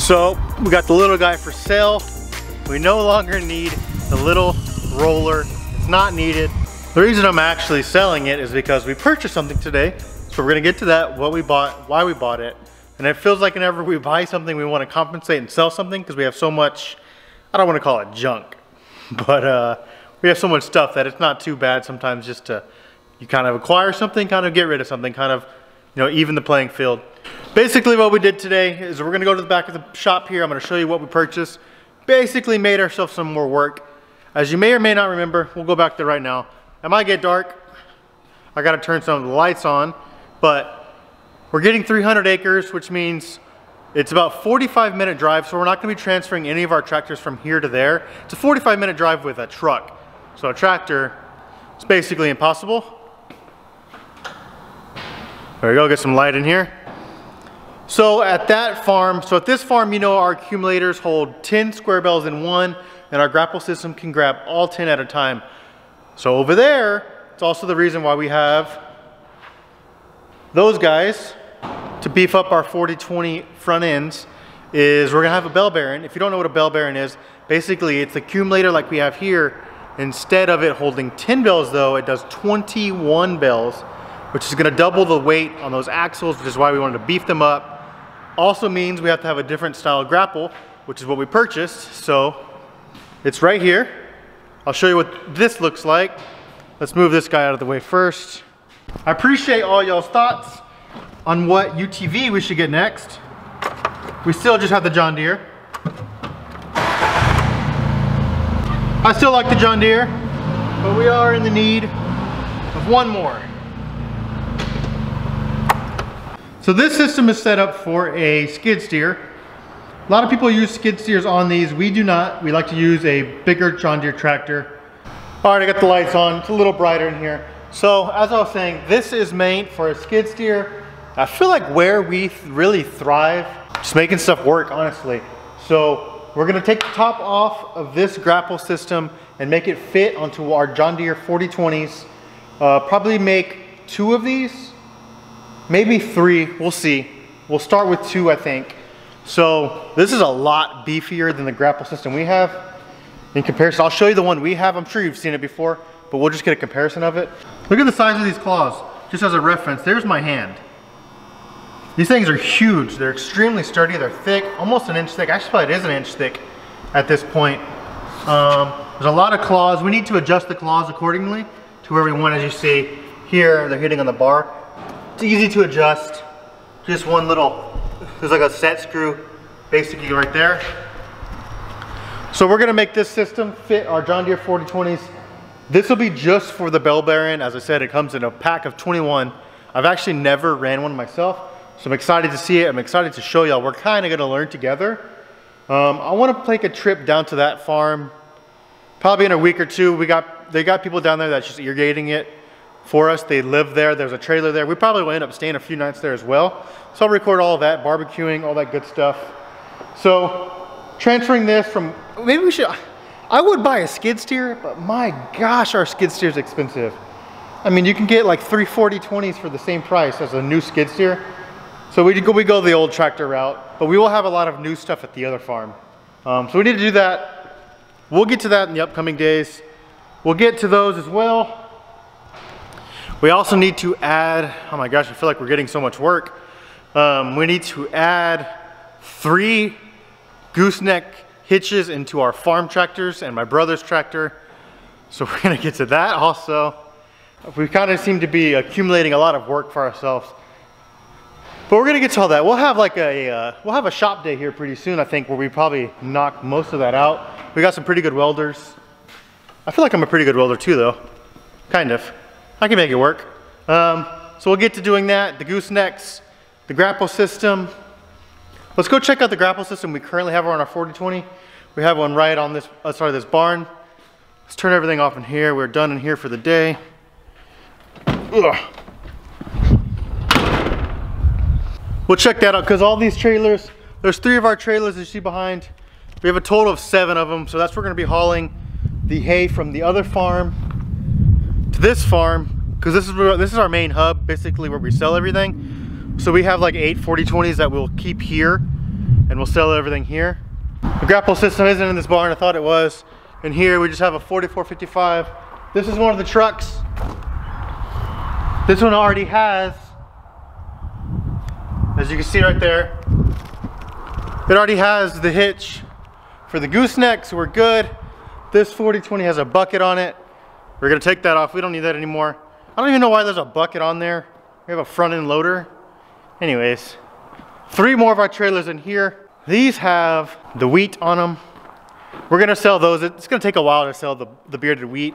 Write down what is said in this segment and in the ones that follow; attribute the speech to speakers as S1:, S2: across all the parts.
S1: So we got the little guy for sale. We no longer need the little roller. It's not needed. The reason I'm actually selling it is because we purchased something today. So we're gonna get to that, what we bought, why we bought it. And it feels like whenever we buy something, we wanna compensate and sell something because we have so much, I don't wanna call it junk, but we have so much stuff that it's not too bad sometimes just to, you kind of acquire something, kind of get rid of something, kind of, you know, even the playing field. Basically what we did today is we're gonna go to the back of the shop here. I'm gonna show you what we purchased. Basically made ourselves some more work. As you may or may not remember, we'll go back there right now. It might get dark. I gotta turn some of the lights on, but we're getting 300 acres, which means it's about 45-minute drive, so we're not gonna be transferring any of our tractors from here to there. It's a 45-minute drive with a truck. So a tractor is basically impossible. There we go, get some light in here. So at that farm, so at this farm, you know, our accumulators hold 10 square bales in one, and our grapple system can grab all 10 at a time. So over there, it's also the reason why we have those guys to beef up our 40-20 front ends, is we're gonna have a bell bearing. If you don't know what a bell bearing is, basically it's the accumulator like we have here. Instead of it holding 10 bells though, it does 21 bells, which is gonna double the weight on those axles, which is why we wanted to beef them up. Also means we have to have a different style of grapple, which is what we purchased. So it's right here. I'll show you what this looks like. Let's move this guy out of the way first. I appreciate all y'all's thoughts on what UTV we should get next. We still just have the John Deere. I still like the John Deere, but we are in the need of one more. So this system is set up for a skid steer. A lot of people use skid steers on these. We do not. We like to use a bigger John Deere tractor. All right, I got the lights on. It's a little brighter in here. So as I was saying, this is made for a skid steer. I feel like where we really thrive, just making stuff work, honestly. So we're gonna take the top off of this grapple system and make it fit onto our John Deere 4020s. Probably make 2 of these, maybe 3, we'll see. We'll start with 2, I think. So this is a lot beefier than the grapple system we have in comparison. I'll show you the one we have. I'm sure you've seen it before, but we'll just get a comparison of it. Look at the size of these claws, just as a reference. There's my hand. These things are huge. They're extremely sturdy. They're thick, almost an inch thick. Actually, it is an inch thick at this point. There's a lot of claws. We need to adjust the claws accordingly to where we want. As you see here, they're hitting on the bar. It's easy to adjust. Just one little, there's like a set screw basically right there. So we're gonna make this system fit our John Deere 4020s. This will be just for the bell bearing. As I said, it comes in a pack of 21. I've actually never ran one myself, so I'm excited to see it. I'm excited to show y'all. We're kind of gonna learn together. I want to take a trip down to that farm, probably in a week or 2. They got people down there that's just irrigating it for us. They live there. There's a trailer there. We probably will end up staying a few nights there as well. So I'll record all of that, barbecuing, all that good stuff. So transferring this from, maybe we should, I would buy a skid steer, but my gosh, our skid steer is expensive. I mean, you can get like 3 40-20s for the same price as a new skid steer. So we go the old tractor route, but we will have a lot of new stuff at the other farm. So we need to do that. We'll get to that in the upcoming days. We'll get to those as well. We also need to add, oh my gosh, I feel like we're getting so much work. We need to add 3 gooseneck hitches into our farm tractors and my brother's tractor. So we're gonna get to that also. We kind of seem to be accumulating a lot of work for ourselves. But we're gonna get to all that. We'll have like we'll have a shop day here pretty soon, I think, where we probably knock most of that out. We got some pretty good welders. I feel like I'm a pretty good welder too though. Kind of. I can make it work. So we'll get to doing that, the goosenecks, the grapple system. Let's go check out the grapple system we currently have on our 4020. We have one right on this, this barn. Let's turn everything off in here. We're done in here for the day. Ugh. We'll check that out because all these trailers, there's 3 of our trailers you see behind. We have a total of 7 of them. So that's where we're gonna be hauling the hay from the other farm to this farm, because this is our main hub, basically where we sell everything. So we have like 8 40-20s that we'll keep here, and we'll sell everything here. The grapple system isn't in this barn, I thought it was. And here we just have a 4455. This is one of the trucks. This one already has, as you can see right there, it already has the hitch for the gooseneck, so we're good. This 4020 has a bucket on it. We're gonna take that off. We don't need that anymore. I don't even know why there's a bucket on there. We have a front end loader. Anyways, 3 more of our trailers in here. These have the wheat on them. We're gonna sell those. It's gonna take a while to sell the bearded wheat.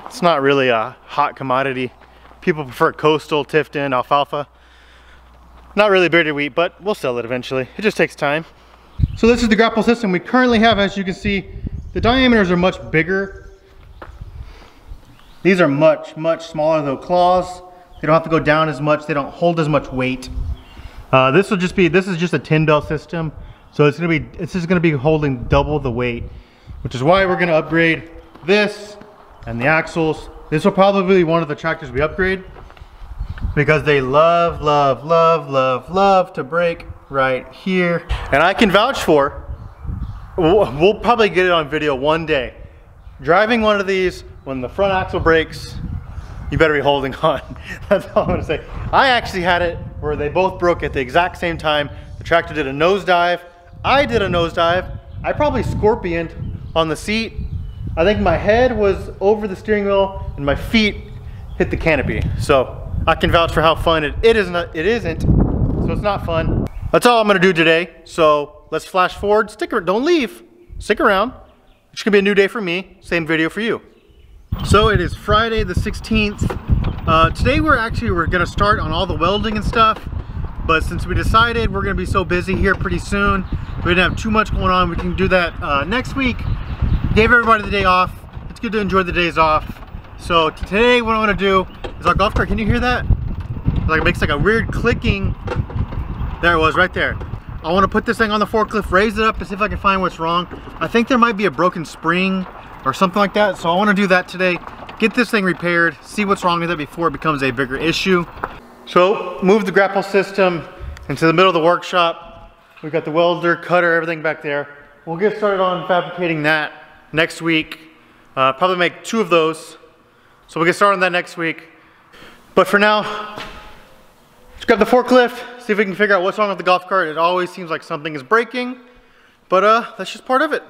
S1: It's not really a hot commodity. People prefer coastal, Tifton, alfalfa. Not really bearded wheat, but we'll sell it eventually. It just takes time. So this is the grapple system we currently have. As you can see, the diameters are much bigger. These are much, much smaller though. Claws, they don't have to go down as much. They don't hold as much weight. This is just a 10 bell system. So it's just gonna be holding double the weight, which is why we're gonna upgrade this and the axles. This will probably be one of the tractors we upgrade because they love to brake right here. And I can vouch for, we'll probably get it on video one day. Driving one of these, when the front axle breaks, you better be holding on. That's all I'm gonna say. I actually had it where they both broke at the exact same time. The tractor did a nosedive. I did a nosedive. I probably scorpioned on the seat. I think my head was over the steering wheel and my feet hit the canopy. So I can vouch for how fun it isn't, so it's not fun. That's all I'm gonna do today. So let's flash forward, don't leave, stick around. It's gonna be a new day for me, same video for you. So it is Friday the 16th. Today we're gonna start on all the welding and stuff, but since we decided we're gonna be so busy here pretty soon, we didn't have too much going on, we can do that next week. Gave everybody the day off. It's good to enjoy the days off. So today what I'm gonna do is our golf cart, can you hear that? Like it makes like a weird clicking. There it was, right there. I wanna put this thing on the forklift, raise it up to see if I can find what's wrong. I think there might be a broken spring or something like that. So I wanna do that today. Get this thing repaired, see what's wrong with it before it becomes a bigger issue. So move the grapple system into the middle of the workshop. We've got the welder, cutter, everything back there. We'll get started on fabricating that next week. Probably make 2 of those. So we'll get started on that next week. But for now, let's grab the forklift, see if we can figure out what's wrong with the golf cart. It always seems like something is breaking, but that's just part of it.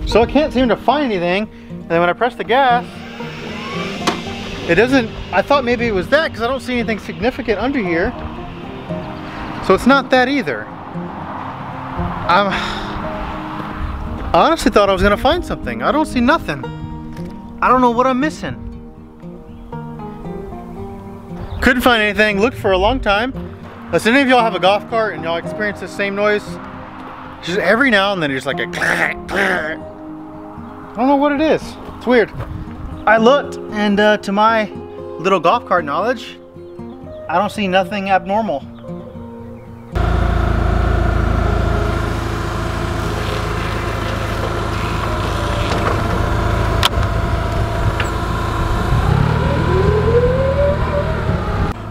S1: So I can't seem to find anything, and then when I press the gas, it doesn't. I thought maybe it was that because I don't see anything significant under here. So it's not that either. I honestly thought I was gonna find something. I don't see nothing. I don't know what I'm missing. Couldn't find anything, looked for a long time. Does any of y'all have a golf cart and y'all experience the same noise? Just every now and then it's like a clack, clack. I don't know what it is. It's weird. I looked, and to my little golf cart knowledge, I don't see nothing abnormal.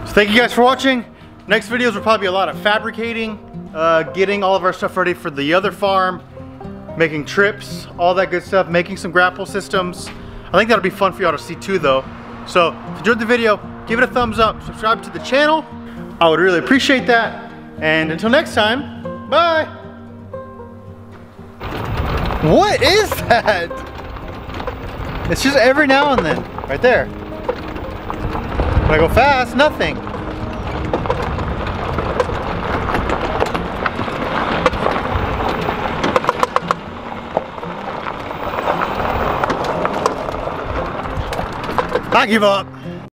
S1: So thank you guys for watching. Next videos will probably be a lot of fabricating, getting all of our stuff ready for the other farm, making trips, all that good stuff, making some grapple systems. I think that'll be fun for y'all to see too though. So if you enjoyed the video, give it a thumbs up, subscribe to the channel. I would really appreciate that. And until next time, bye. What is that? It's just every now and then, right there. When I go fast, nothing. I give up.